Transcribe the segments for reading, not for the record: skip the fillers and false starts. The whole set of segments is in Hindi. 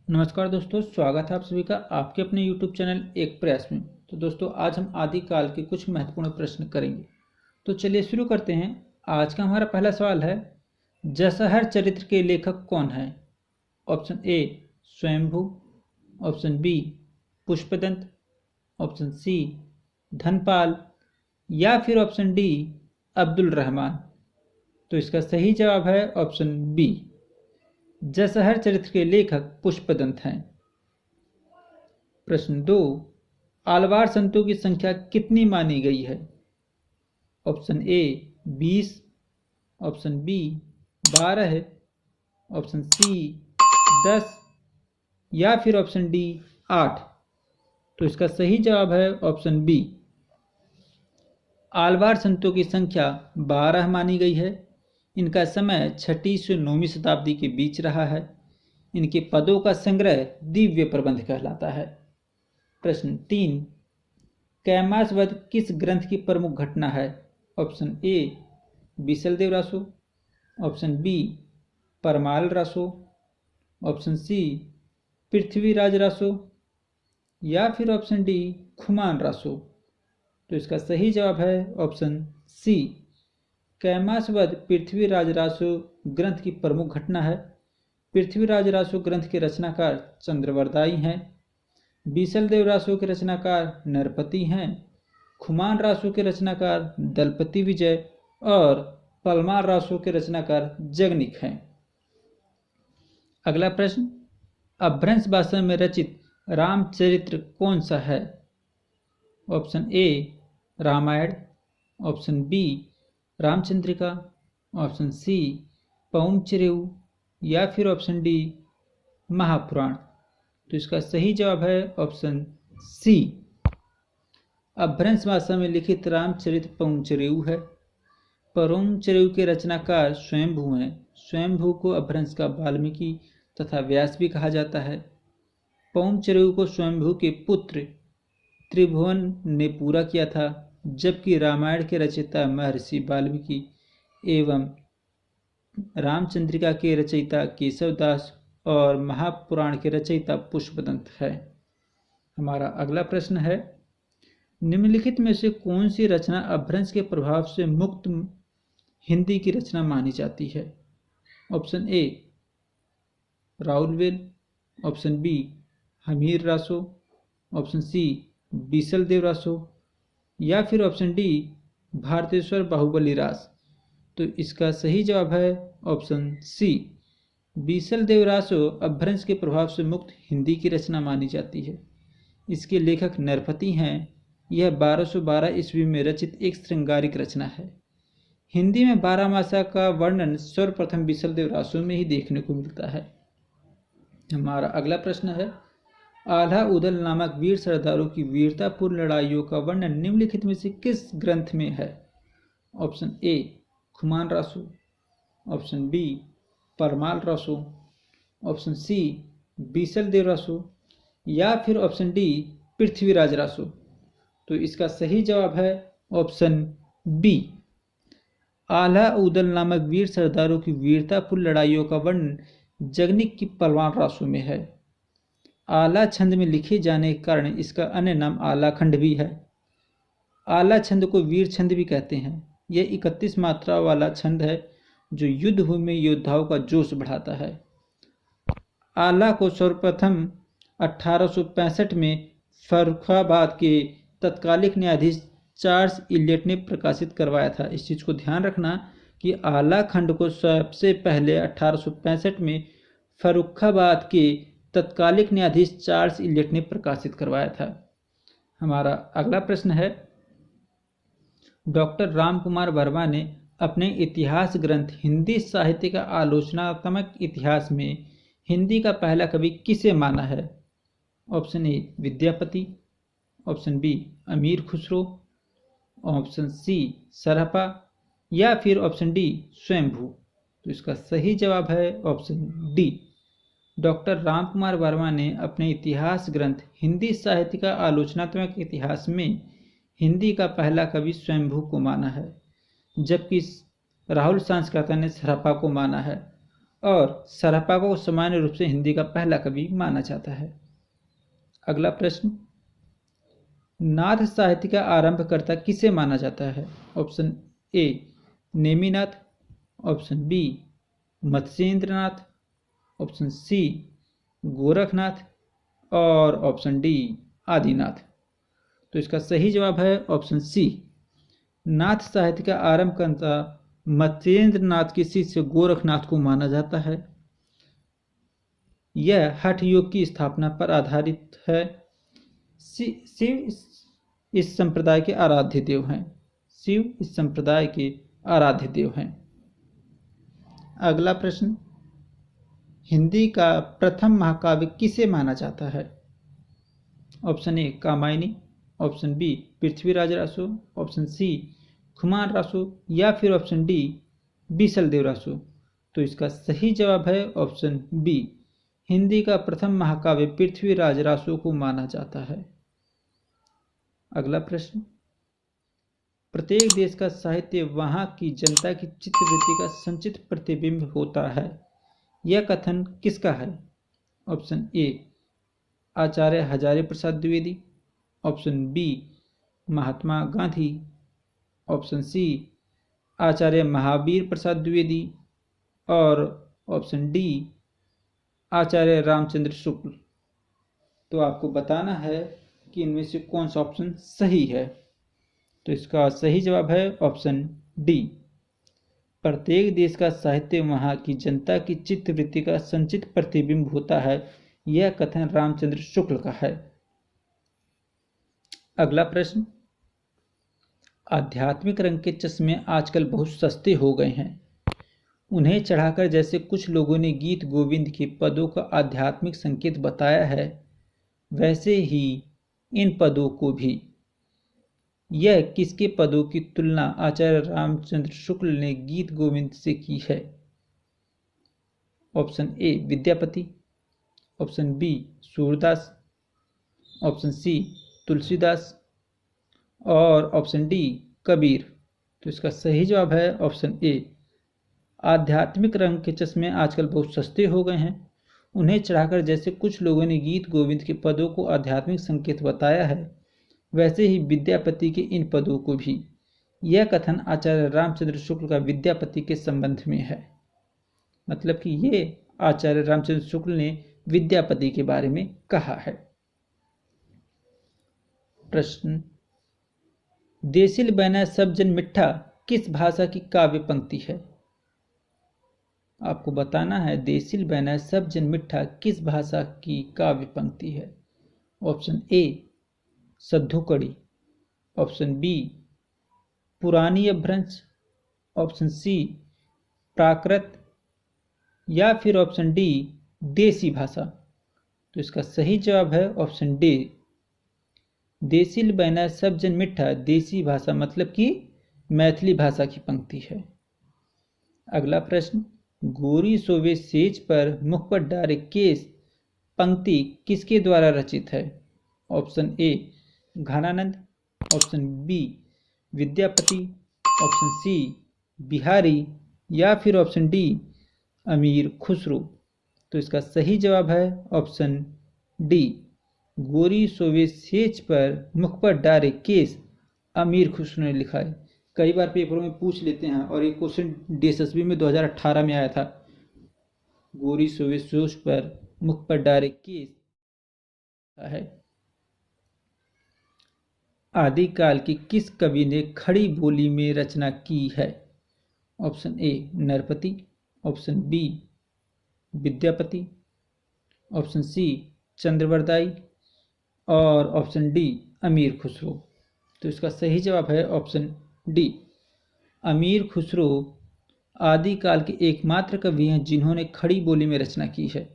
नमस्कार दोस्तों, स्वागत है आप सभी का आपके अपने YouTube चैनल एक प्रयास में। तो दोस्तों, आज हम आदिकाल के कुछ महत्वपूर्ण प्रश्न करेंगे। तो चलिए शुरू करते हैं। आज का हमारा पहला सवाल है, जसहर चरित्र के लेखक कौन है? Option A Swayambhu, option B Pushpadant, option C Dhanpal या फिर ऑप्शन डी अब्दुल रहमान। तो इसका सही जवाब है ऑप्शन बी, जसहर चरित्र के लेखक पुष्पदंत हैं। प्रश्न 2, आलवार संतों की संख्या कितनी मानी गई है? Option A 20, option B 12, option C 10 या फिर ऑप्शन डी 8। तो इसका सही जवाब है ऑप्शन बी, आलवार संतों की संख्या 12 मानी गई है। इनका समय 6वीं से 9वीं शताब्दी के बीच रहा है। इनके पदों का संग्रह दिव्य प्रबंध कहलाता है। प्रश्न 3, कैमास वध किस ग्रंथ की प्रमुख घटना है? Option A Bisaldev Raso, option B Parmal Raso, option C Prithviraj Raso या फिर ऑप्शन डी खुमान रासो। तो इसका सही जवाब है ऑप्शन सी, कैमास वध पृथ्वीराज रासो ग्रंथ की प्रमुख घटना है। पृथ्वीराज रासो ग्रंथ के रचनाकार चंद्रवरदाई हैं। बीसलदेव रासो के रचनाकार नरपति हैं। खुमान रासो के रचनाकार दलपति विजय और पलमार रासो के रचनाकार जगनिक हैं। अगला प्रश्न, अपभ्रंश भाषा में रचित रामचरित्र कौन सा है? Option A Ramayan, option B Ramchandrika, option C पौंचरेऊ या फिर ऑप्शन डी महापुराण। तो इसका सही जवाब है ऑप्शन सी, अपभ्रंश भाषा में लिखित रामचरित पौंचरेऊ है। पौंचरेऊ के रचनाकार स्वयंभू हैं। स्वयंभू को अपभ्रंश का वाल्मीकि तथा व्यास भी कहा जाता है। पौंचरेऊ को स्वयंभू के पुत्र त्रिभुवन ने पूरा किया था, जबकि रामायण के रचयिता महर्षि वाल्मीकि एवं रामचंद्रिका के रचयिता केशवदास और महापुराण के रचयिता पुष्पदंत है। हमारा अगला प्रश्न है, निम्नलिखित में से कौन सी रचना अपभ्रंश के प्रभाव से मुक्त हिंदी की रचना मानी जाती है? Option A Raulvel, option B Hammir Raso, option C Bisaldev Raso या फिर ऑप्शन डी भारतेश्वर बाहुबली रास। तो इसका सही जवाब है ऑप्शन सी, बीसलदेव रासो अपभ्रंश के प्रभाव से मुक्त हिंदी की रचना मानी जाती है। इसके लेखक नरपति हैं। यह 1212 ईस्वी में रचित एक श्रृंगारिक रचना है। हिंदी में 12 मासा का वर्णन सर्वप्रथम बीसलदेव रासो में ही देखने को मिलता है। हमारा अगला प्रश्न है, आल्हा उदल नामक वीर सरदारों की वीरतापूर्ण लड़ाइयों का वर्णन निम्नलिखित में से किस ग्रंथ में है? Option A Khuman Raso, option B Parmal Raso, option C Bisaldev Raso या फिर ऑप्शन डी पृथ्वीराज रासो। तो इसका सही जवाब है ऑप्शन बी, आल्हा उदल नामक वीर सरदारों की वीरतापूर्ण लड़ाइयों का वर्णन जगनिक की परमाल रासो में है। आला छंद में लिखे जाने के कारण इसका अन्य नाम आला खंड भी है। आला छंद को वीर छंद भी कहते हैं। यह 31 मात्रा वाला छंद है जो युद्ध भूमि में योद्धाओं का जोश बढ़ाता है। आला को सर्वप्रथम 1865 में फर्रुखाबाद के तत्कालीन न्यायाधीश चार्ल्स इलियट ने प्रकाशित करवाया था। इस चीज़ को ध्यान रखना कि आला खंड को सबसे पहले 1865 में फर्रुखाबाद के तत्कालीन न्यायाधीश चार्ल्स इलियट ने प्रकाशित करवाया था। हमारा अगला प्रश्न है, डॉक्टर रामकुमार वर्मा ने अपने इतिहास ग्रंथ हिंदी साहित्य का आलोचनात्मक इतिहास में हिंदी का पहला कवि किसे माना है? Option A Vidyapati, option B Amir Khusro, option C Sarahapa या फिर ऑप्शन डी स्वयंभू। तो इसका सही जवाब है option D, doctor Ramkumar Verma ने अपने इतिहास ग्रंथ हिंदी साहित्य का आलोचनात्मक इतिहास में हिंदी का पहला कवि स्वयंभू को माना है, जबकि राहुल सांस्कृता ने सरहपा को माना है। और सरहपा को सामान्य रूप से हिंदी का पहला कवि माना जाता है। अगला प्रश्न, नाथ साहित्य का आरंभकर्ता किसे माना जाता है? Option A Neminath, option B Matsyendranath, option C Gorakhnath और ऑप्शन डी आदिनाथ। तो इसका सही जवाब है ऑप्शन सी। नाथ साहित्य का आरंभकर्ता मत्स्येंद्रनाथ के शिष्य गोरखनाथ को माना जाता है। यह हठ योग की स्थापना पर आधारित है। शिव इस संप्रदाय के आराध्य देव हैं। शिव इस संप्रदाय के आराध्य देव हैं। अगला प्रश्न, हिंदी का प्रथम महाकाव्य किसे माना जाता है? Option A Kamayani, option B Prithviraj Raso, option C Khuman Raso या फिर ऑप्शन डी बीसलदेव रासो। तो इसका सही जवाब है ऑप्शन बी। हिंदी का प्रथम महाकाव्य पृथ्वीराज रासो को माना जाता है। अगला प्रश्न, प्रत्येक देश का साहित्य वहां की जनता की चित्तवृत्ति का संचित प्रतिबिंब होता है। यह कथन किसका है? Option A Acharya Hazari Prasad Dwivedi, option B Mahatma Gandhi, option C Acharya Mahavir Prasad Dwivedi और ऑप्शन डी आचार्य रामचंद्र शुक्ल। तो आपको बताना है कि इनमें से कौन सा ऑप्शन सही है। तो इसका सही जवाब है ऑप्शन डी। प्रत्येक देश का साहित्य वहां की जनता की चित्तवृत्ति का संचित प्रतिबिंब होता है। यह कथन रामचंद्र शुक्ल का है। अगला प्रश्न, आध्यात्मिक रंग के चश्मे आजकल बहुत सस्ते हो गए हैं। उन्हें चढ़ाकर जैसे कुछ लोगों ने गीत गोविंद के पदों का आध्यात्मिक संकेत बताया है, वैसे ही इन पदों को भी। यह किसके पदों की तुलना आचार्य रामचंद्र शुक्ल ने गीत गोविंद से की है? Option A Vidyapati, option B Surdas, option C Tulsidas और ऑप्शन डी कबीर। तो इसका सही जवाब है ऑप्शन ए। आध्यात्मिक रंग के चश्मे आजकल बहुत सस्ते हो गए हैं। उन्हें चढ़ाकर जैसे कुछ लोगों ने गीत गोविंद के पदों को आध्यात्मिक संकेत बताया है, वैसे ही विद्यापति के इन पदों को भी। यह कथन आचार्य रामचंद्र शुक्ल का विद्यापति के संबंध में है। मतलब कि ये आचार्य रामचंद्र शुक्ल ने विद्यापति के बारे में कहा है। प्रश्न, देसिल बैना सब जन मिठा किस भाषा की काव्य पंक्ति है? आपको बताना है देसिल बैना सब जन मिठा किस भाषा की काव्य पंक्ति है। ऑप्शन ए सद्धुकड़ी, ऑप्शन बी पुरानी अपभ्रंश, ऑप्शन सी प्राकृत या फिर ऑप्शन डी देसी भाषा। तो इसका सही जवाब है ऑप्शन डी। देसिल बैना सब जन मिठा देसी भाषा मतलब कि मैथिली भाषा की पंक्ति है। अगला प्रश्न, गोरी सोवे सेज पर मुख पर डारे केस पंक्ति किसके द्वारा रचित है? Option A Ghananand, option B Vidyapati, option C Bihari या फिर ऑप्शन डी अमीर खुसरो। तो इसका सही जवाब है ऑप्शन डी। गोरी सोवे सेज पर मुख पर डारे केस अमीर खुसरो ने लिखा है। कई बार पेपरों में पूछ लेते हैं और ये क्वेश्चन DSSB में 2018 में आया था। गोरी सोवे सेज पर मुख पर डारे केस है। आदिकाल की किस कवि ने खड़ी बोली में रचना की है? Option A Narpati, option B Vidyapati, option C Chandvardai और ऑप्शन डी अमीर खुसरो। तो इसका सही जवाब है ऑप्शन डी। अमीर खुसरो आदिकाल के एकमात्र कवि हैं जिन्होंने खड़ी बोली में रचना की है।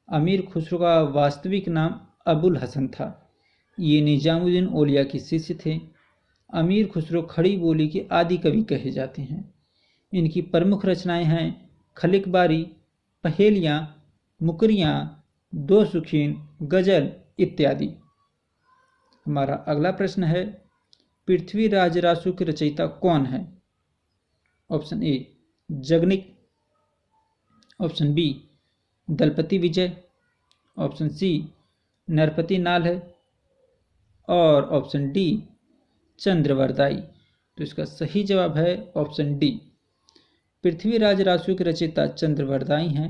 अमीर खुसरो का वास्तविक नाम अबुल हसन था। ये निजामुद्दीन औलिया के शिष्य थे। अमीर खुसरो खड़ी बोली के आदि कवि कहे जाते हैं। इनकी प्रमुख रचनाएं हैं खलिकबारी, पहेलियाँ, मुकरियाँ, दो सुखीन, गजल इत्यादि। हमारा अगला प्रश्न है, पृथ्वीराज रासो के रचयिता कौन है? Option A Jagnik, option B Dalpati Vijay, option C Narpati Nalha है और ऑप्शन डी चंद्रवरदाई। तो इसका सही जवाब है ऑप्शन डी। पृथ्वीराज रासु के रचयिता चंद्रवरदाई हैं।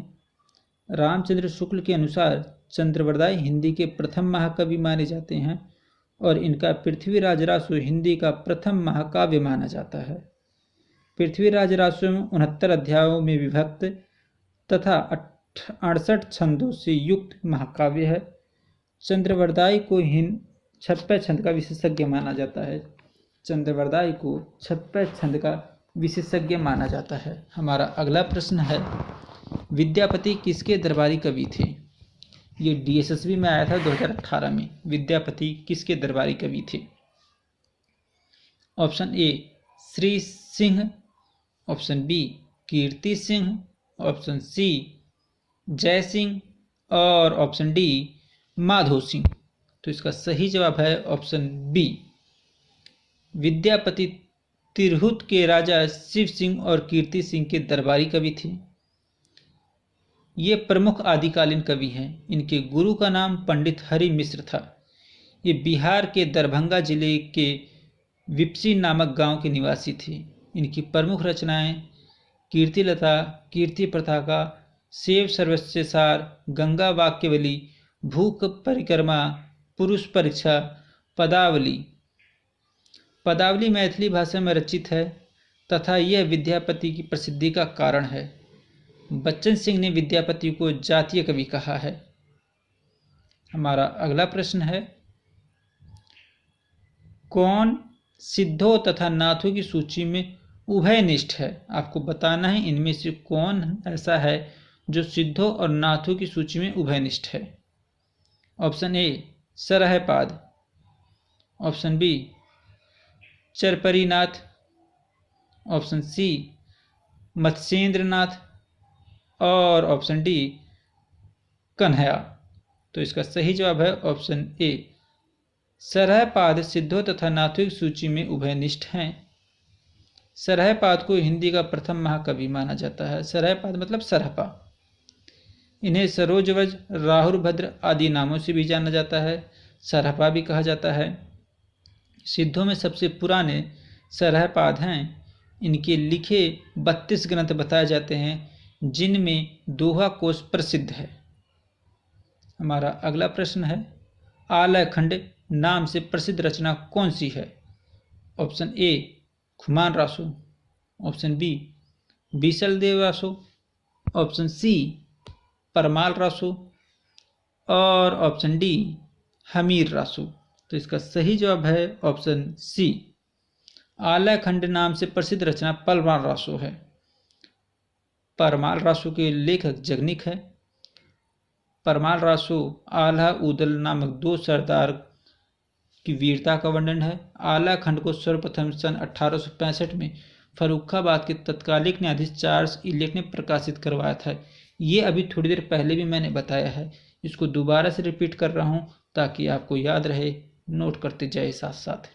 रामचंद्र शुक्ल के अनुसार चंद्रवरदाई हिंदी के प्रथम महाकवि माने जाते हैं और इनका पृथ्वीराज रासु हिंदी का प्रथम महाकाव्य माना जाता है। पृथ्वीराज रासु 69 अध्यायों में विभक्त तथा 68 छंदों से युक्त महाकाव्य है। चंद्रवरदाई को 56 छंद का विशेषज्ञ माना जाता है। चंद्रवरदाई को 56 छंद का विशेषज्ञ माना जाता है। हमारा अगला प्रश्न है, विद्यापति किसके दरबारी कवि थे? ये DSSB में आया था 2018 में। विद्यापति किसके दरबारी कवि थे? Option A Shri Singh, option B Kirti Singh, option C Jay Singh और ऑप्शन डी माधो सिंह। तो इसका सही जवाब है ऑप्शन बी। विद्यापति तिरहुत के राजा शिव सिंह और कीर्ति सिंह के दरबारी कवि थे। ये प्रमुख आदिकालीन कवि हैं। इनके गुरु का नाम पंडित हरि मिश्र था। ये बिहार के दरभंगा जिले के विपसी नामक गांव के निवासी थे। इनकी प्रमुख रचनाएं कीर्तिलता, कीर्ति पताका, सेव सर्वस्व सार, गंगा वाक्यवली, भूख परिक्रमा, पुरुष परीक्षा, पदावली। पदावली मैथिली भाषा में रचित है तथा यह विद्यापति की प्रसिद्धि का कारण है। बच्चन सिंह ने विद्यापति को जातीय कवि कहा है। हमारा अगला प्रश्न है, कौन सिद्धों तथा नाथों की सूची में उभयनिष्ठ है? आपको बताना है इनमें से कौन ऐसा है जो सिद्धों और नाथों की सूची में उभयनिष्ठ है। Option A Sarahpad, option B Charparinath, option C Matsyendranath और ऑप्शन डी कन्हैया। तो इसका सही जवाब है ऑप्शन ए। सरहपाद सिद्धों तथा नाथों की सूची में उभयनिष्ठ हैं। सरहपाद को हिंदी का प्रथम महाकवि माना जाता है। सरहपाद मतलब सरहपा। इन्हें सरोजवज, राहुलभद्र आदि नामों से भी जाना जाता है। सरहपा भी कहा जाता है। सिद्धों में सबसे पुराने सरहपाद हैं। इनके लिखे 32 ग्रंथ बताए जाते हैं, जिनमें दोहा कोश प्रसिद्ध है। हमारा अगला प्रश्न है, आलयखंड नाम से प्रसिद्ध रचना कौन सी है? Option A Khuman Raso, option B Bisal Dev Raso, option C Parmal Raso और ऑप्शन डी हमीर रासो। तो इसका सही जवाब है ऑप्शन सी। आलयखंड नाम से प्रसिद्ध रचना परमाल रासो है। परमाल रासो के लेखक जगनिक है। परमाल रासो आल्हा उदल नामक 2 सरदार की वीरता का वर्णन है। आलयखंड को सर्वप्रथम सन 1865 में फर्रुखाबाद के तत्कालीन न्यायाधीश चार्ल्स इलियट ने प्रकाशित करवाया था। ये अभी थोड़ी देर पहले भी मैंने बताया है, इसको दोबारा से रिपीट कर रहा हूँ ताकि आपको याद रहे, नोट करते जाए साथ साथ।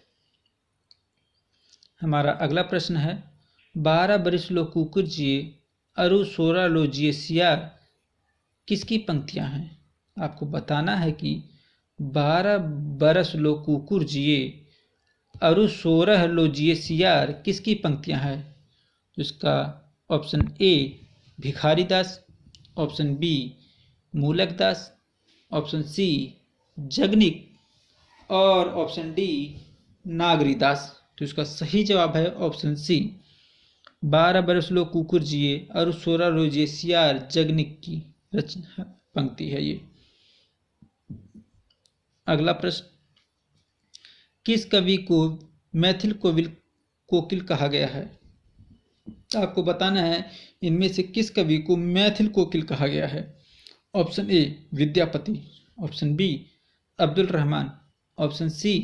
हमारा अगला प्रश्न है, 12 बरिस लो कुकुर जिए अरु 16 लो जिए सियार किसकी पंक्तियां हैं? आपको बताना है कि 12 बरस लो कुकुर जिए अरु 16 लो जिए सियार किसकी पंक्तियां हैं? तो इसका ऑप्शन ए भिखारी दास, ऑप्शन बी मूलक दास, ऑप्शन सी जगनिक और ऑप्शन डी नागरी दास। तो इसका सही जवाब है ऑप्शन सी। 12 बरस लो कुकुर जिए और 16 लो जिए सियार जगनिक की रचना पंक्ति है ये। अगला प्रश्न, किस कवि को मैथिल कोकिल कहा गया है? आपको बताना है इनमें से किस कवि को मैथिल कोकिल कहा गया है। Option A Vidyapati, option B Abdul Rahman, option C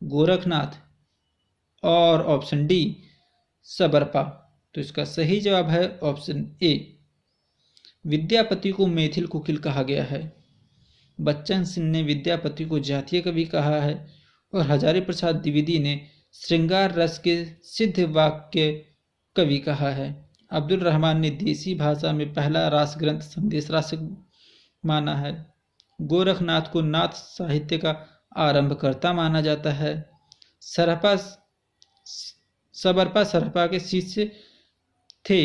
Gorakhnath और ऑप्शन डी सबरपा। तो इसका सही जवाब है ऑप्शन ए। विद्यापति को मैथिल कोकिल कहा गया है। बच्चन सिंह ने विद्यापति को जातीय कवि कहा है और हजारी प्रसाद द्विवेदी ने श्रृंगार रस के सिद्ध वाक्य कवि कहा है। अब्दुल रहमान ने देसी भाषा में पहला रास ग्रंथ संदेश रासक माना है। गोरखनाथ को नाथ साहित्य का आरंभकर्ता माना जाता है। सबरपा सरहपा के शिष्य थे।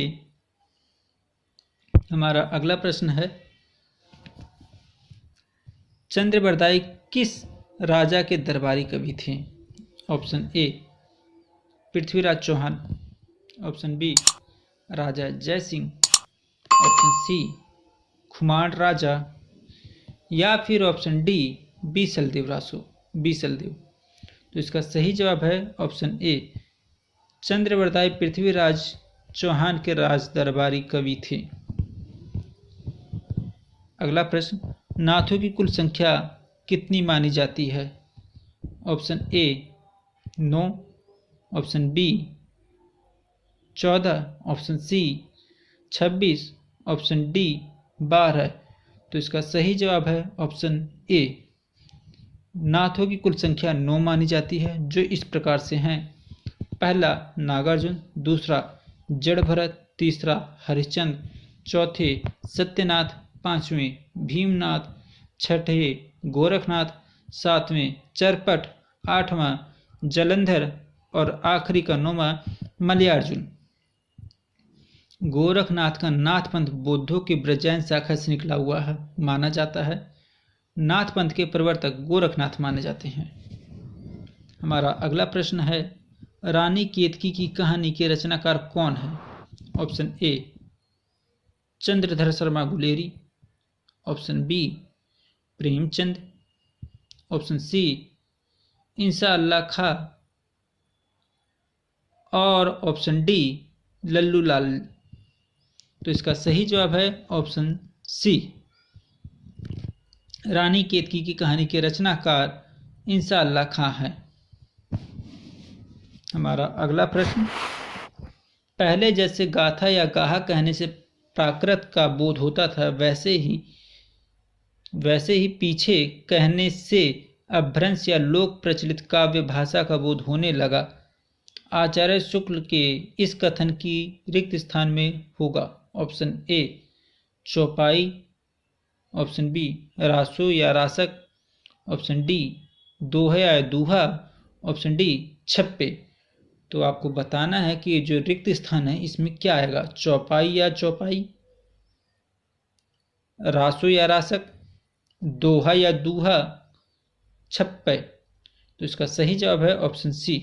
हमारा अगला प्रश्न है, चंद्रबरदाई किस राजा के दरबारी कवि थे? Option A Prithviraj Chauhan, option B Raja Jai Singh, option सी खुमार राजा, या फिर ऑप्शन डी बीसलदेव। तो इसका सही जवाब है ऑप्शन ए, चंद्रबरदाई पृथ्वीराज चौहान के राज दरबारी कवि थे। अगला प्रश्न, नाथों की कुल संख्या कितनी मानी जाती है? Option A 9, option B 14, option C 26, option D 12। तो इसका सही जवाब है ऑप्शन ए, नाथों की कुल संख्या 9 मानी जाती है, जो इस प्रकार से हैं। पहला नागार्जुन, दूसरा जड़भरत, तीसरा हरिश्चंद्र, चौथे सत्यनाथ, पांचवें भीमनाथ, छठे गोरखनाथ, सातवें चरपट, आठवां जलंधर और आखिरी का 9वां मलयार्जुन। गोरखनाथ का नाथ पंथ बौद्धों की ब्रजैन शाखा से निकला हुआ है माना जाता है। नाथ पंथ के प्रवर्तक गोरखनाथ माने जाते हैं। हमारा अगला प्रश्न है, रानी केतकी की कहानी के रचनाकार कौन है? Option A Chandradhar Sharma Guleri, option B Premchand, option C Insha Allah Khan और ऑप्शन डी लल्लू लाल। तो इसका सही जवाब है ऑप्शन सी, रानी केतकी की कहानी के रचनाकार इंसा अल्लाह खां है। हमारा अगला प्रश्न, पहले जैसे गाथा या गाहा कहने से प्राकृत का बोध होता था, वैसे ही पीछे कहने से अभ्रंश या लोक प्रचलित काव्य भाषा का बोध होने लगा। आचार्य शुक्ल के इस कथन की रिक्त स्थान में होगा। ऑप्शन ए चौपाई, ऑप्शन बी रासो या रासक, ऑप्शन डी दोहा या दूहा, ऑप्शन डी छप्पे। तो आपको बताना है कि जो रिक्त स्थान है इसमें क्या आएगा, चौपाई या चौपाई, रासो या रासक, दोहा या दूहा, छप्पे। तो इसका सही जवाब है ऑप्शन सी,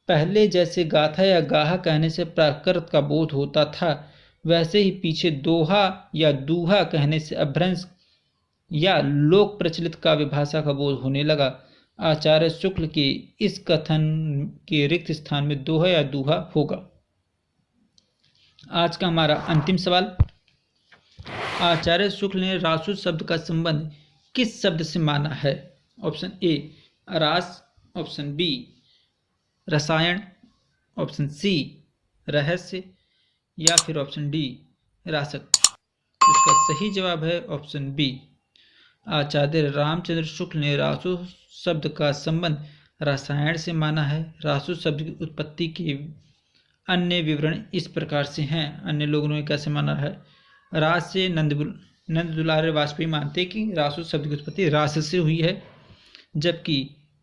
पहले जैसे गाथा या गाहा कहने से प्राकृत का बोध होता था, वैसे ही पीछे दोहा या दूहा कहने से अभ्रंश या लोक प्रचलित काव्य भाषा का बोध होने लगा। आचार्य शुक्ल के इस कथन के रिक्त स्थान में दोहा या दूहा होगा। आज का हमारा अंतिम सवाल, आचार्य शुक्ल ने रासु शब्द का संबंध किस शब्द से माना है? ऑप्शन ए रास, ऑप्शन बी रसायन, ऑप्शन सी रहस्य, या फिर ऑप्शन डी रासक। इसका सही जवाब है ऑप्शन बी, आचार्य रामचंद्र शुक्ल ने रासु शब्द का संबंध रसायन से माना है। रासु शब्द की उत्पत्ति के अन्य विवरण इस प्रकार से हैं। अन्य लोगों ने कैसे माना है? रास से नंद दुलारे वाजपेयी मानते कि रासु शब्द की उत्पत्ति रास से हुई है, जबकि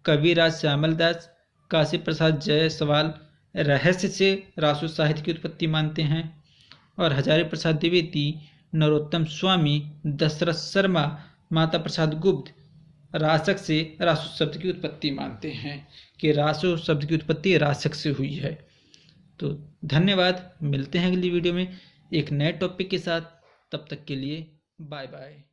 कविराज श्यामल दास, काशी प्रसाद जायसवाल रहस्य से रासु साहित्य की उत्पत्ति मानते हैं, और हजारी प्रसाद द्विवेदी, नरोत्तम स्वामी, दशरथ शर्मा, माता प्रसाद गुप्त रासक से रासु शब्द की उत्पत्ति मानते हैं कि रासु शब्द की उत्पत्ति रासक से हुई है। तो धन्यवाद, मिलते हैं अगली वीडियो में एक नए टॉपिक के साथ। तब तक के लिए बाय बाय।